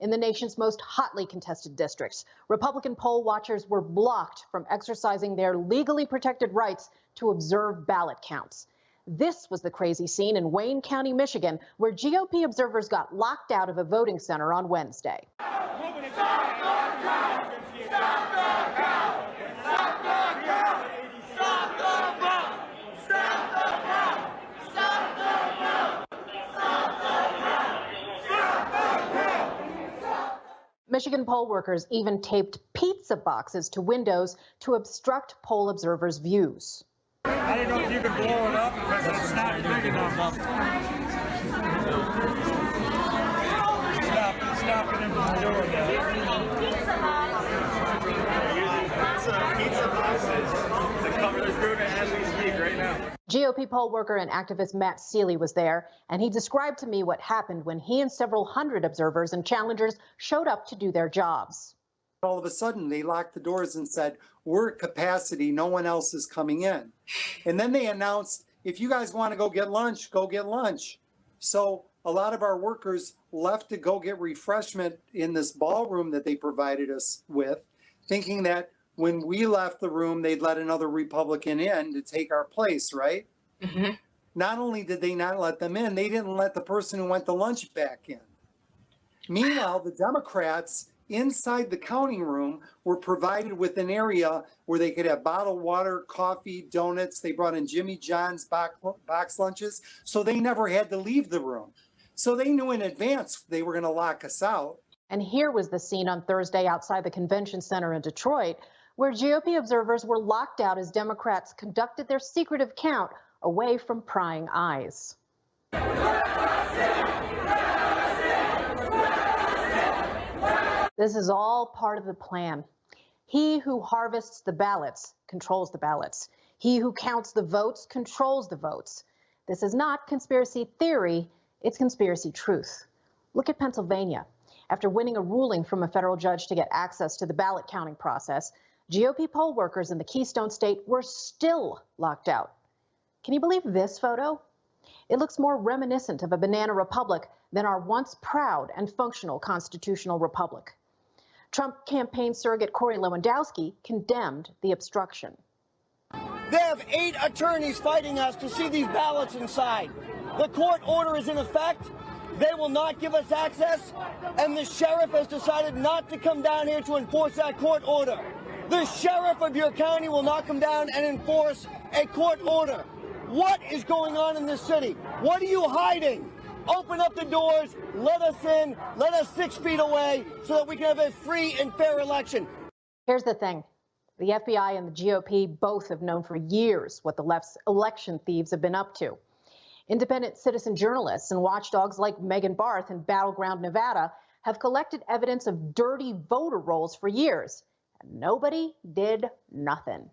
in the nation's most hotly contested districts. Republican poll watchers were blocked from exercising their legally protected rights to observe ballot counts. This was the crazy scene in Wayne County, Michigan, where GOP observers got locked out of a voting center on Wednesday. Michigan poll workers even taped pizza boxes to windows to obstruct poll observers' views. I don't know if you can blow it up because it's not big enough. Stop it from doing that. Pizza boxes to cover the group as we speak right now. GOP poll worker and activist Matt Seeley was there, and he described to me what happened when he and several hundred observers and challengers showed up to do their jobs. All of a sudden, they locked the doors and said, we're at capacity, no one else is coming in. And then they announced, if you guys want to go get lunch, go get lunch. So a lot of our workers left to go get refreshment in this ballroom that they provided us with, thinking that when we left the room, they'd let another Republican in to take our place, right? Mm-hmm. Not only did they not let them in, they didn't let the person who went to lunch back in. Meanwhile, the Democrats inside the counting room were provided with an area where they could have bottled water, coffee, donuts. They brought in Jimmy John's box lunches, so they never had to leave the room. So they knew in advance they were going to lock us out. And here was the scene on Thursday outside the convention center in Detroit, where GOP observers were locked out as Democrats conducted their secretive count away from prying eyes. This is all part of the plan. He who harvests the ballots controls the ballots. He who counts the votes controls the votes. This is not conspiracy theory, it's conspiracy truth. Look at Pennsylvania. After winning a ruling from a federal judge to get access to the ballot counting process, GOP poll workers in the Keystone State were still locked out. Can you believe this photo? It looks more reminiscent of a banana republic than our once proud and functional constitutional republic. Trump campaign surrogate Corey Lewandowski condemned the obstruction. They have 8 attorneys fighting us to see these ballots inside. The court order is in effect. They will not give us access, and the sheriff has decided not to come down here to enforce that court order. The sheriff of your county will not come down and enforce a court order. What is going on in this city? What are you hiding? Open up the doors, let us in, let us 6 feet away so that we can have a free and fair election. Here's the thing. The FBI and the GOP both have known for years what the left's election thieves have been up to. Independent citizen journalists and watchdogs like Megan Barth in Battleground, Nevada, have collected evidence of dirty voter rolls for years, and nobody did nothing.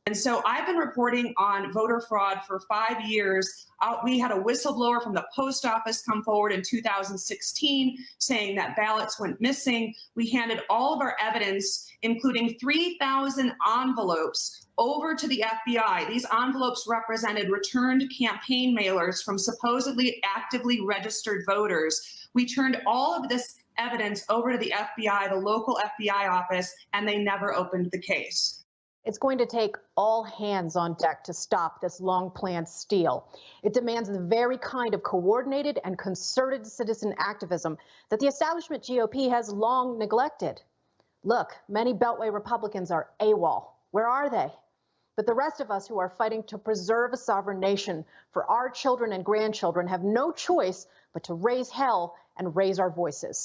And so I've been reporting on voter fraud for 5 years. We had a whistleblower from the post office come forward in 2016 saying that ballots went missing. We handed all of our evidence, including 3,000 envelopes, over to the FBI. These envelopes represented returned campaign mailers from supposedly actively registered voters. We turned all of this evidence over to the FBI, the local FBI office, and they never opened the case. It's going to take all hands on deck to stop this long-planned steal. It demands the very kind of coordinated and concerted citizen activism that the establishment GOP has long neglected. Look, many Beltway Republicans are AWOL. Where are they? But the rest of us who are fighting to preserve a sovereign nation for our children and grandchildren have no choice but to raise hell and raise our voices.